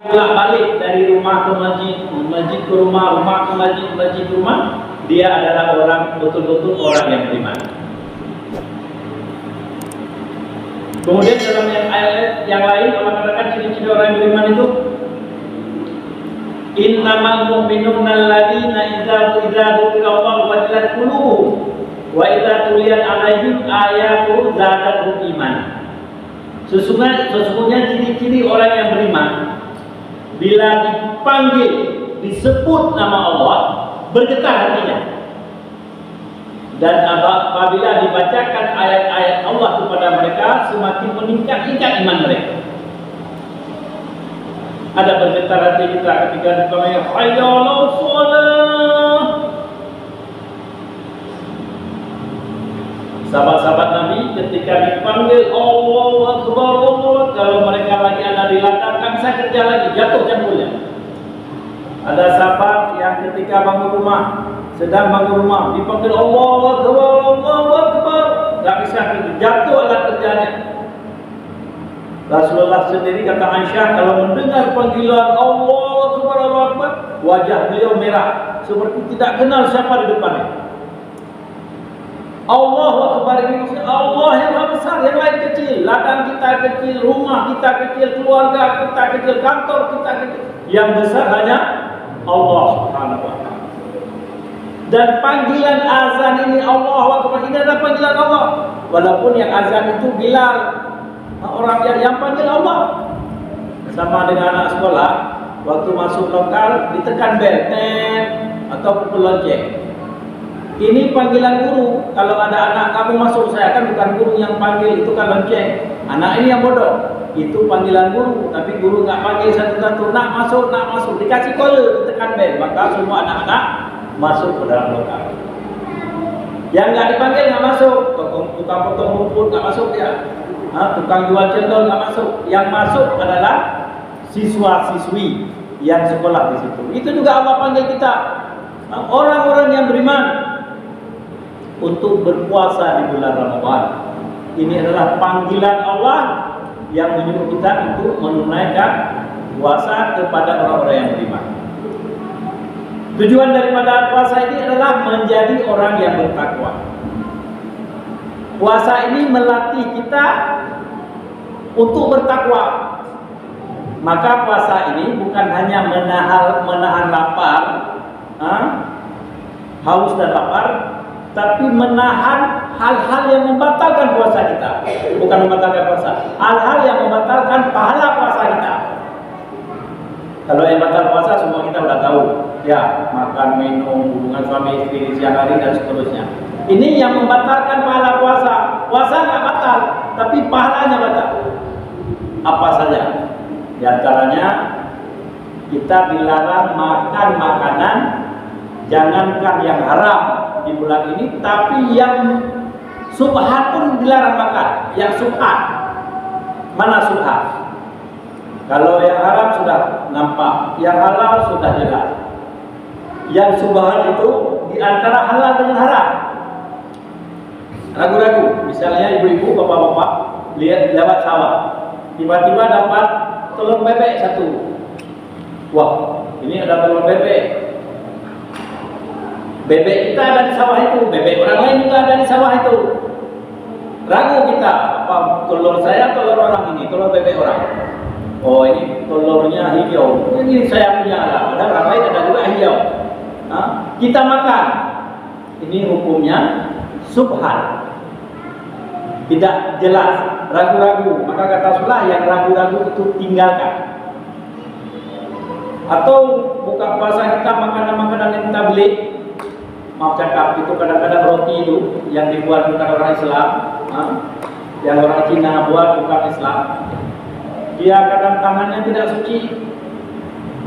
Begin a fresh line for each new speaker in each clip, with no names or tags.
Bolak balik dari rumah ke masjid, masjid ke rumah, rumah ke masjid, masjid ke rumah, dia adalah orang betul-betul orang yang beriman. Kemudian dalam ayat yang lain Allah katakan ciri-ciri orang yang beriman itu innamal mu'minuna alladzina idza dzukirallahu wajilat qulubuhum wa idza tuliyat 'alaihim ayatuhu zadatuhum iman. Sesungguhnya ciri-ciri orang yang beriman bila dipanggil, disebut nama Allah, bergetar hatinya. Dan apabila dibacakan ayat-ayat Allah kepada mereka, semakin meningkat iman mereka. Ada bergetar hati kita ketika dipanggil hayya 'alas shalah. Sahabat-sahabat Nabi ketika dipanggil Allahu Akbar, kalau mereka lagi ada di ladang, kan bisa kerja lagi, jatuh cangkulnya. Ada sahabat yang ketika bangun rumah, sedang bangun rumah, dipanggil Allahu Akbar, Allahu Akbar, nggak bisa kerja, jatuh alat kerjanya. Rasulullah sendiri kata Aisyah, kalau mendengar panggilan Allahu Akbar, Allahu Akbar, wajah beliau merah seperti tidak kenal siapa di depannya. Allahu Akbar ini maksudnya Allah yang maha besar, yang lain kecil. Ladang kita kecil, rumah kita kecil, keluarga kita kecil, kantor kita kecil. Yang besar hanya Allah Subhanahu wa ta'ala. Dan panggilan azan ini Allahu Akbar, ini adalah panggilan Allah. Walaupun yang azan itu Bilal, orang yang panggil Allah. Sama dengan anak sekolah, waktu masuk lokal ditekan bel atau pukul lonceng. Ini panggilan guru. Kalau ada anak kamu masuk, saya kan bukan guru yang panggil, itu kan lonceng. Anak ini yang bodoh, itu panggilan guru. Tapi guru nggak panggil satu-satu, nak masuk, dikasih kode, ditekan bel, maka semua anak-anak masuk ke dalam lokal. Yang nggak dipanggil nggak masuk, tukang potong rumput nggak masuk dia, tukang jual cendol nggak masuk. Yang masuk adalah siswa-siswi yang sekolah di situ. Itu juga Allah panggil kita, orang-orang yang beriman, untuk berpuasa di bulan Ramadan. Ini adalah panggilan Allah yang menyuruh kita untuk menunaikan puasa kepada orang-orang yang beriman. Tujuan daripada puasa ini adalah menjadi orang yang bertakwa. Puasa ini melatih kita untuk bertakwa. Maka puasa ini bukan hanya menahan lapar, haus dan lapar, tapi menahan hal-hal yang membatalkan puasa kita. Bukan membatalkan puasa, hal-hal yang membatalkan pahala puasa kita. Kalau yang batal puasa semua kita sudah tahu, ya, makan, minum, hubungan suami istri di siang hari dan seterusnya. Ini yang membatalkan pahala puasa. Puasa nggak batal, tapi pahalanya batal. Apa saja? Di antaranya kita dilarang makan makanan, jangankan yang haram di bulan ini, tapi yang subhat pun dilarang makan. Yang subhat, mana subhat? Kalau yang haram sudah nampak, yang halal sudah jelas. Yang subhat itu di antara halal dengan haram. Ragu-ragu, misalnya ibu-ibu, bapak-bapak lihat lewat sawah, tiba-tiba dapat telur bebek satu. Wah, ini ada telur bebek. Bebek kita ada di sawah itu, bebek orang lain juga ada di sawah itu. Ragu kita, apa telur saya, telur orang ini, telur bebek orang. Oh, ini telurnya hijau, ini saya punya lah. Padahal orang lain ada juga hijau. Kita makan, ini hukumnya subhat, tidak jelas, ragu-ragu. Maka kata Rasulullah, yang ragu-ragu itu tinggalkan. Atau buka puasa kita makanan-makanan yang kita beli. Maaf cakap, itu kadang-kadang roti itu yang dibuat bukan orang Islam, yang orang Cina buat bukan Islam. Dia kadang tangannya tidak suci.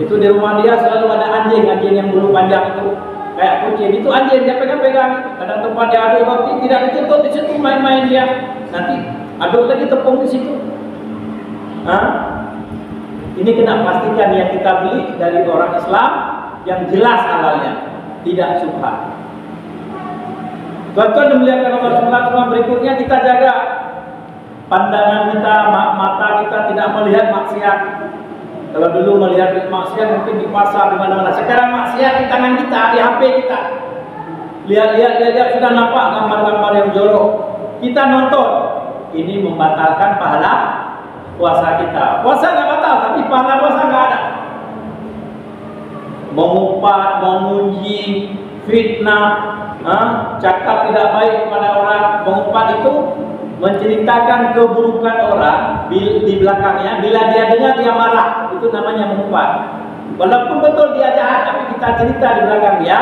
Itu di rumah dia selalu ada anjing yang bulu panjang itu, kayak kucing. Itu anjing dia pegang-pegang. Kadang tempat dia aduk roti tidak ditutup, di situ main-main dia. Nanti aduk lagi tepung di situ. Ini kena pastikan yang kita beli dari orang Islam yang jelas halalnya, tidak subhat. Tuan-tuan dimuliakan Allah Subhanahu berikutnya, kita jaga pandangan kita, mata kita tidak melihat maksiat. Kalau dulu melihat maksiat mungkin di pasar, di mana-mana. Sekarang maksiat di tangan kita, di HP kita. Lihat, sudah nampak gambar-gambar yang jorok. Kita nonton. Ini membatalkan pahala puasa kita. Puasa nggak batal, tapi pahala puasa nggak ada. Mengumpat, mengunjing, fitnah, cakap tidak baik kepada orang. Mengumpat itu menceritakan keburukan orang di belakangnya. Bila dia dengar dia marah, itu namanya mengumpat. Walaupun betul dia jahat, tapi kita cerita di belakang dia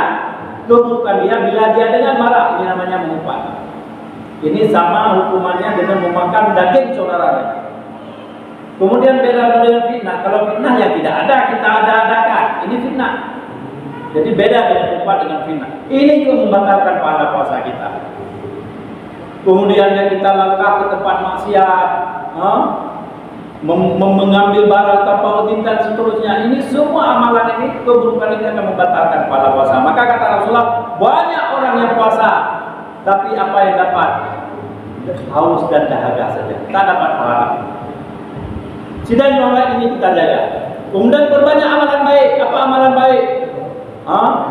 keburukan dia. Bila dia dengar marah, ini namanya mengumpat. Ini sama hukumannya dengan memakan daging saudaranya. Kemudian beda dengan fitnah. Kalau fitnah yang tidak ada, kita ada-adakan. Ini fitnah. Jadi beda dengan mengumpat dengan fitnah. Ini juga membatalkan pahala puasa kita. Kemudian yang kita langkah ke tempat maksiat, mengambil barang tanpa izin dan seterusnya. Ini semua amalan ini, keburukan ini akan membatalkan pahala puasa. Maka kata Rasulullah, banyak orang yang puasa, tapi apa yang dapat? Haus dan dahaga saja, tak dapat pahala. Sidang orang ini kita jaga. Kemudian berbanyak amalan baik. Apa amalan baik?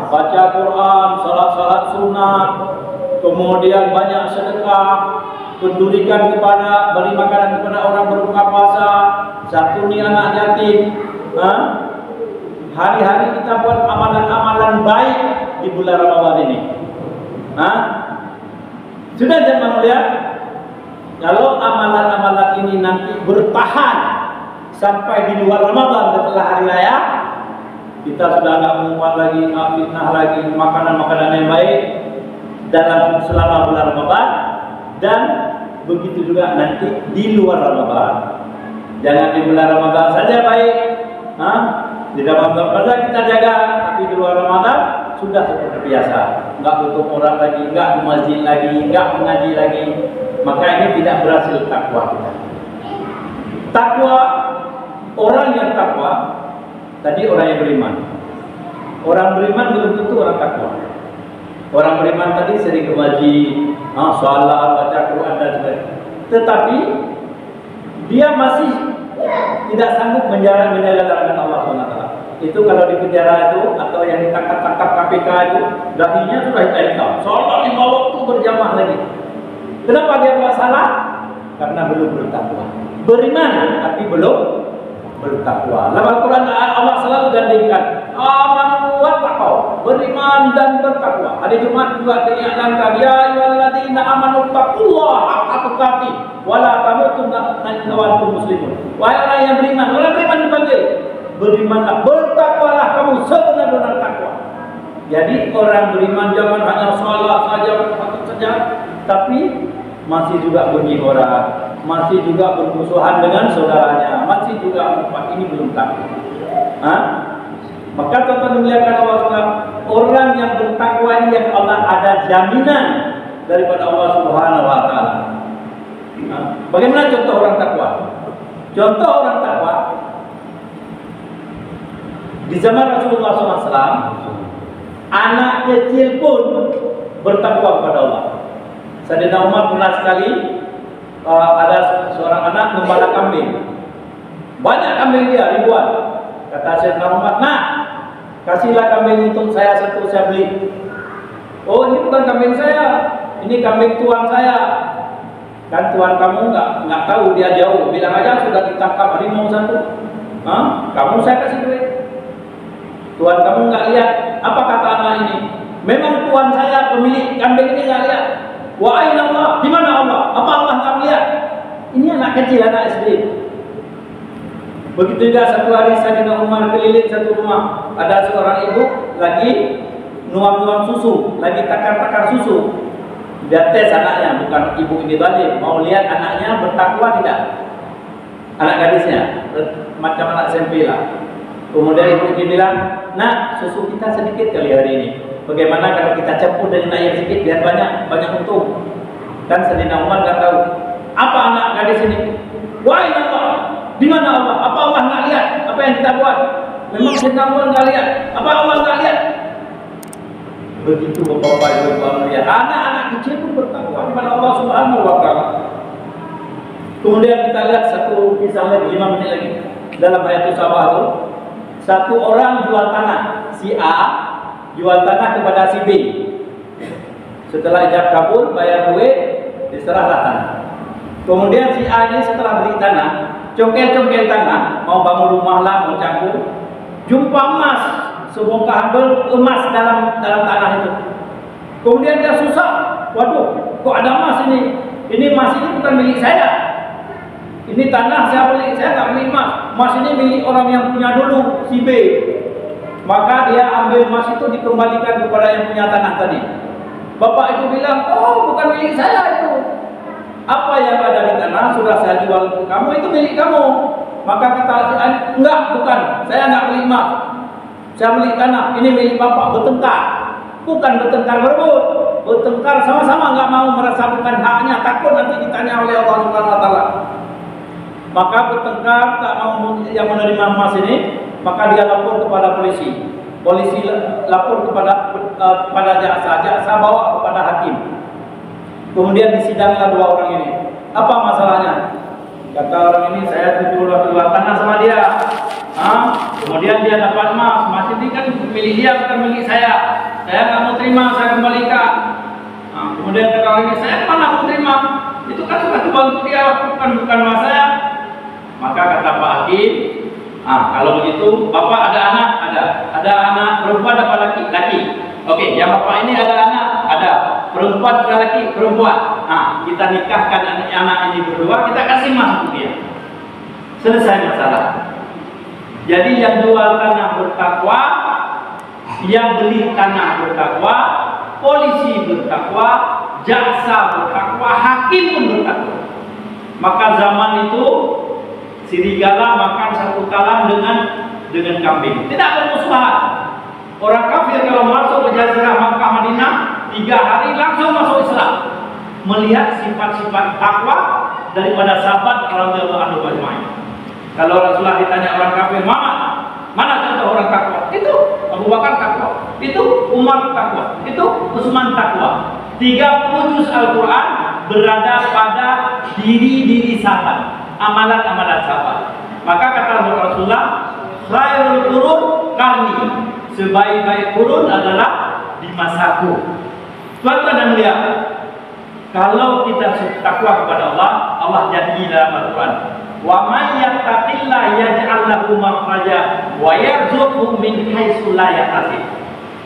Baca Quran, salat sunat, kemudian banyak sedekah, pendurikan kepada, beri makanan kepada orang berbuka puasa, santuni anak yatim. Hari-hari kita buat amalan-amalan baik di bulan Ramadan ini. Sudah jemaah mulia, kalau amalan-amalan ini nanti bertahan sampai di luar Ramadan setelah hari raya, kita sudah nggak menguat lagi, nggak fitnah lagi, makanan-makanan yang baik dalam selama bulan Ramadan, dan begitu juga nanti di luar Ramadan. Jangan di bulan Ramadan saja baik, di dalam Ramadan kita jaga, tapi di luar Ramadan sudah seperti biasa, nggak tutup orang lagi, nggak masjid lagi, nggak mengaji lagi. Maka ini tidak berhasil takwa kita. Takwa, orang yang takwa tadi orang yang beriman. Orang beriman belum tentu orang takwa. Orang beriman tadi sering mengaji, salat, baca Quran dan sebagainya. Tetapi dia masih tidak sanggup menjalankan larangan Allah SWT. Itu kalau di penjara itu atau yang ditangkap KPK itu, dahinya sudah hitam. Salat 5 waktu berjamaah lagi. Kenapa dia buat salah? Karena belum bertakwa. Beriman tapi belum bertakwa. Dalam Al-Quran Allah selalu gandingkan amanu wa taqwa, beriman dan bertakwa. Hari Jumat juga diingatkan, ya ayyuhalladzina amanu taqullaha haqqa tuqatih wa la tamutunna illa wa antum muslimun. Wahai orang yang beriman dipanggil, berimanlah, bertakwalah kamu sebenar-benar takwa. Jadi orang beriman jangan hanya salat saja, tapi masih juga benci orang, masih juga bermusuhan dengan saudaranya, masih juga mengumpat. Ini belum takwa. Maka tuan-tuan dimuliakan Allah SWT, orang yang bertakwa ini yang Allah ada jaminan daripada Allah Subhanahu Wa Taala. Bagaimana contoh orang takwa? Contoh orang takwa di zaman Rasulullah SAW, anak kecil pun bertakwa kepada Allah. Sayyidina Umar pernah sekali ada seorang anak gembala kambing. Banyak kambing dia, ribuan. Kata Sayyidina Umar, "Nah, kasihlah kambing untuk saya satu, saya beli." "Oh, ini bukan kambing saya, ini kambing tuan saya." Kan tuan kamu nggak tahu, dia jauh. Bilang aja sudah ditangkap harimau satu. Kamu saya kasih duit. Tuan kamu nggak lihat. Apa kata anak ini? Memang tuan saya pemilik kambing ini nggak lihat. Wa aina Allah? Di mana Allah? Apa Allah nggak melihat? Ini anak kecil, anak SD. Begitu juga satu hari Sayyidina Umar keliling satu rumah. Ada seorang ibu lagi nuang-nuang susu, lagi takar-takar susu. Dia tes anaknya, bukan ibu ini zalim, mau lihat anaknya bertakwa tidak. Anak gadisnya, macam anak SMP lah. Kemudian ibu ini bilang, "Nak, susu kita sedikit kali hari ini. Bagaimana kalau kita campur dengan air sedikit biar banyak untung?" Dan Sayyidina Umar nggak tahu. Apa anak gadis ini? Wahai Allah, di mana Allah? Apa Allah nggak lihat apa yang kita buat? Memang Sayyidina Umar nggak lihat. Apa Allah nggak lihat? Begitu Bapak Ibu melihat anak-anak kecil pun bertakwa kepada Allah Subhanahu Wa Taala. Kemudian kita lihat satu kisah lagi, 5 menit lagi. dalam ayat Sabah itu, satu orang jual tanah, si A jual tanah kepada si B. Setelah ijab kabul, bayar duit, diserahlah tanah. Kemudian si A ini setelah beli tanah, congkel-congkel tanah, mau bangun rumah lah, mau campur, jumpa emas, sebongkahan emas dalam tanah itu. Kemudian dia susah, waduh, kok ada emas ini? Ini emas ini bukan milik saya. Ini tanah saya beli, saya nggak beli emas. Emas ini milik orang yang punya dulu, si B. Maka dia ambil emas itu dikembalikan kepada yang punya tanah tadi. Bapak itu bilang, oh bukan milik saya itu. Apa yang ada di tanah sudah saya jual ke kamu, itu milik kamu. Maka kata, enggak, bukan, saya nggak beli emas. Saya beli tanah, ini milik bapak. Bertengkar, bukan bertengkar berebut, bertengkar sama-sama nggak mau merasa bukan haknya, takut nanti ditanya oleh Allah Subhanahu Wa Taala. Maka bertengkar, tak mau yang menerima emas ini, maka dia lapor kepada polisi. Polisi lapor kepada jaksa bawa kepada hakim. Kemudian disidanglah dua orang ini. Apa masalahnya? Kata orang ini, saya jual tanah sama dia. Kemudian dia dapat emas. Emas ini kan milik dia, bukan milik saya. Saya nggak mau terima, saya kembalikan. Kemudian kata orang ini, saya mana mau terima? Itu kan sudah dibantu dia, bukan emas saya. Maka kata Pak Hakim, kalau begitu, bapak ada anak, ada anak perempuan apa laki? Oke, yang bapak ini ada anak, ada perempuan laki, perempuan. Kita nikahkan anak ini berdua, kita kasih emas untuk dia. Selesai masalah. Jadi yang jual tanah bertakwa, yang beli tanah bertakwa, polisi bertakwa, jaksa bertakwa, hakim pun bertakwa. Maka zaman itu serigala makan satu talam dengan kambing. Tidak bermusuhan. Orang kafir kalau masuk ke Jazirah Makkah Madinah 3 hari langsung masuk Islam. Melihat sifat-sifat takwa daripada sahabat radhiyallahu anhu ajmain. Kalau Rasulullah ditanya orang kafir, mana contoh orang takwa? Itu Abu Bakar takwa, itu Umar takwa, itu Utsman takwa. 30 juz Al-Quran berada pada diri-diri sahabat, amalan-amalan sahabat. Maka kata Rasulullah, khairul qurun qarni, sebaik-baik qurun adalah di masaku. Tuan-tuan dan mulia, kalau kita takwa kepada Allah, Allah janji dalam Al-Quran, wa may yattaqillaha yaj'al lahu makhraja wa yarzuqhu min haitsu la yahtasib.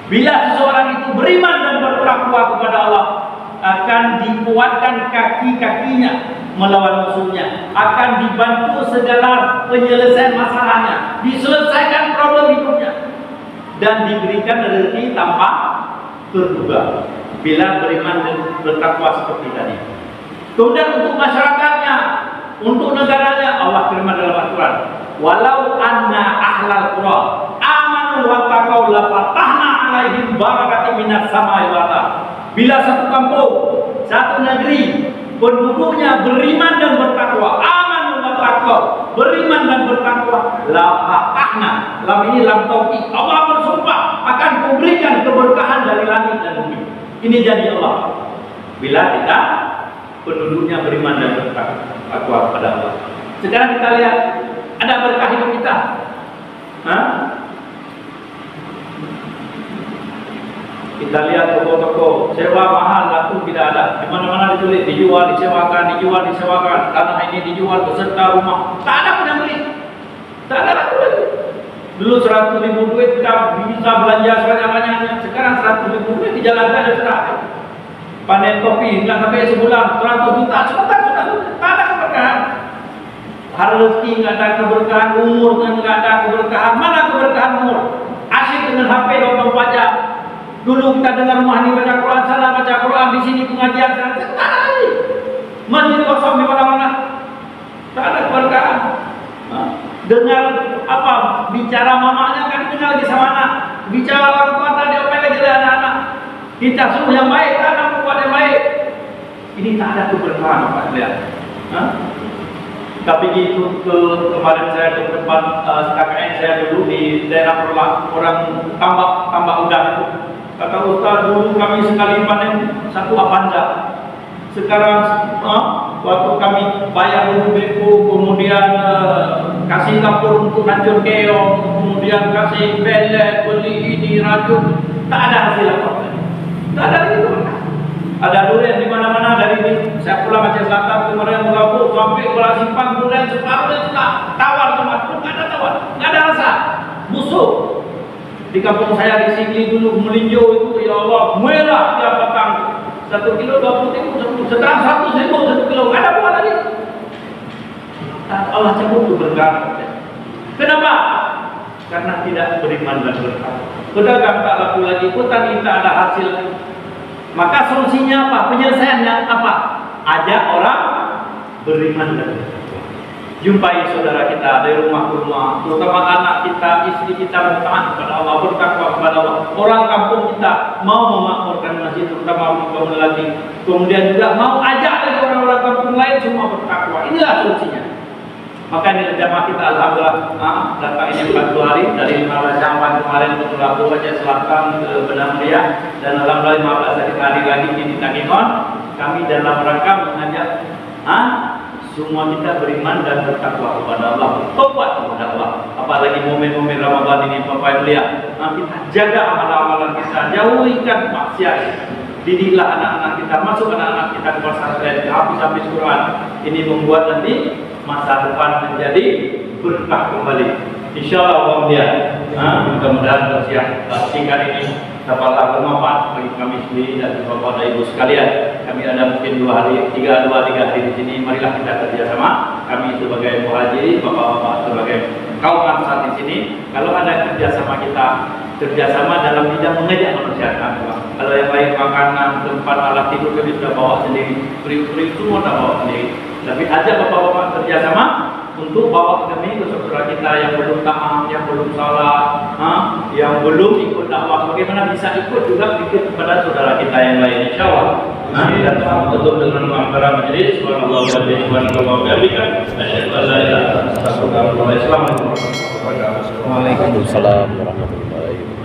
Bila seseorang itu beriman dan bertakwa kepada Allah, akan dikuatkan kaki-kakinya melawan musuhnya, akan dibantu segala penyelesaian masalahnya, diselesaikan problem hidupnya, dan diberikan rezeki tanpa terduga bila beriman dan bertakwa seperti tadi. Kemudian untuk masyarakatnya, untuk negaranya, Allah firman dalam Al-Quran, walau anna ahlal qura amanu wa taqaw la fatahna alaihim barakatin minas samai wal ardh. Bila satu kampung, satu negeri, penduduknya beriman dan bertakwa, amanu wa taqaw, beriman dan bertakwa, la fatahna, lam ini lam tauhid, Allah bersumpah akan memberikan keberkahan dari langit dan bumi. Ini janji Allah. Bila kita penduduknya beriman dan bertakwa kepada Allah. Sekarang kita lihat, ada berkah hidup kita. Kita lihat toko-toko sewa mahal, laku tidak ada. Di mana-mana ditulis dijual, disewakan, dijual, disewakan. Tanah ini dijual beserta rumah. Tak ada pun yang beli. Tak ada laku lagi. Dulu 100.000 duit kita bisa belanja sebanyak-banyaknya. Sekarang 100.000 duit dijalankan dan sudah. Panen kopi nggak sampai sebulan 100 juta, sudah tak ada keberkahan. Rezeki nggak ada keberkahan, umur nggak ada keberkahan. Mana keberkahan umur? Asyik dengan HP 24 jam. Dulu kita dengar rumah ini baca Quran, sana baca Quran, di sini pengajian, sana tak ada lagi. Masjid kosong di mana-mana, tak ada keberkahan. Dengar apa? Bicara mamanya kan kenal lagi sama anak. Bicara orang tua tadi apa lagi oleh anak-anak. Kita suruh yang baik, tak ada membuat yang baik. Ini tak ada keberkahan, Pak lihat. Tapi itu kemarin saya ke tempat KKN saya dulu di daerah orang tambak udang itu. Kata Ustaz, dulu kami sekali panen 1 Avanza. Sekarang waktu kami bayar dulu beko, kemudian kasih kapur untuk hancur keong, kemudian kasih belet, beli ini, racun, tak ada hasil apa-apa. Tak ada itu. Ada durian di mana-mana dari ini. Saya pulang Aceh Selatan kemarin Mulabu sampai Kuala Simpang durian separuh itu tawar semua, nggak ada tawar, nggak ada rasa, busuk. Di kampung saya di Sigli dulu melinjo itu, ya Allah, merah tiap petang. 1 kilo 20.000, sekarang 1.000 1 kilo, nggak ada buah lagi. Allah cabut berkah. Kenapa? Karena tidak beriman dan berkah. Pedagang tak laku lagi, petani tak ada hasil. Maka solusinya apa? Penyelesaiannya apa? Ajak orang beriman dan berkah. Jumpai saudara kita dari rumah ke rumah, terutama anak kita, istri kita bertaat kepada Allah, bertakwa kepada Allah. Orang kampung kita mau memakmurkan masjid, terutama kaum lelaki. Kemudian juga mau ajak lagi orang-orang kampung lain semua bertakwa. Inilah solusinya. Maka ini jamaah kita alhamdulillah datang ini 40 hari dari 15 Syawal kemarin ke Labu Aceh Selatan ke Benang Mulia, dan alhamdulillah 15 hari lagi di Takingon. Kami dalam rangka mengajak semua kita beriman dan bertakwa kepada Allah, tobat kepada Allah. Apalagi momen-momen Ramadan ini Bapak Ibu lihat, kita jaga amalan-amalan kita, jauhikan maksiat. Didiklah anak-anak kita, masuk anak-anak kita ke pesantren, habis Quran. Ini membuat nanti masa depan menjadi berkah kembali. Insyaallah Allah lihat. Mudah-mudahan singkat ini dapat bermanfaat bagi kami sendiri dan Bapak dan Ibu sekalian. Kami ada mungkin 2 hari, 3 hari di sini. Marilah kita kerjasama. Kami sebagai muhajir, Bapak-bapak sebagai kaum ansar di sini. Kalau ada kerjasama kita, kerjasama dalam bidang mengajak manusia ke agama. Kalau yang lain makanan, tempat, alat tidur kami sudah bawa sendiri. Beri semua kita bawa sendiri. Tapi ajak Bapak-bapak kerjasama untuk bawa kami ke saudara kita yang belum taat, yang belum salat, yang belum ikut dakwah. Bagaimana bisa ikut juga ikut kepada saudara kita yang lain, insyaallah. Dan tutup dengan doa majelis. Subhanallah wa bihamdihi wa asyhadu an la ilaha illallah. Waalaikumsalam warahmatullahi wabarakatuh.